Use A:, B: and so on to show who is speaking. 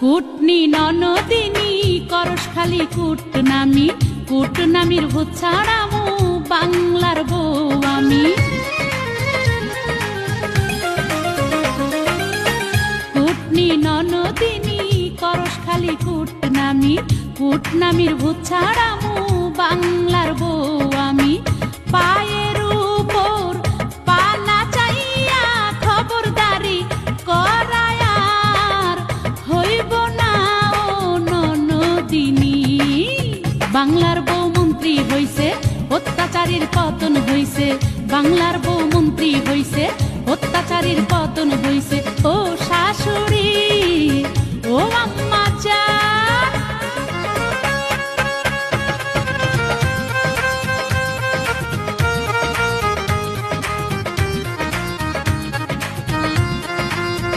A: কুটনি ননদিনী করস খালি কুটনামির ভূত ছাড়ামু বাংলার বউ আমি। কুটনি ননদিনী করস খালি কুটনামির ভূত ছাড়ামু বাংলার বউ আমি। পায়ের উপর পানা চাইয়া খবরদারি করায়ার হইব না ও ননদিনী। বাংলার বউ মন্ত্রী হইছে অত্যাচারীর পতন হইছে, বাংলার বউ মন্ত্রী হইছে অত্যাচারীর পতন হইছে।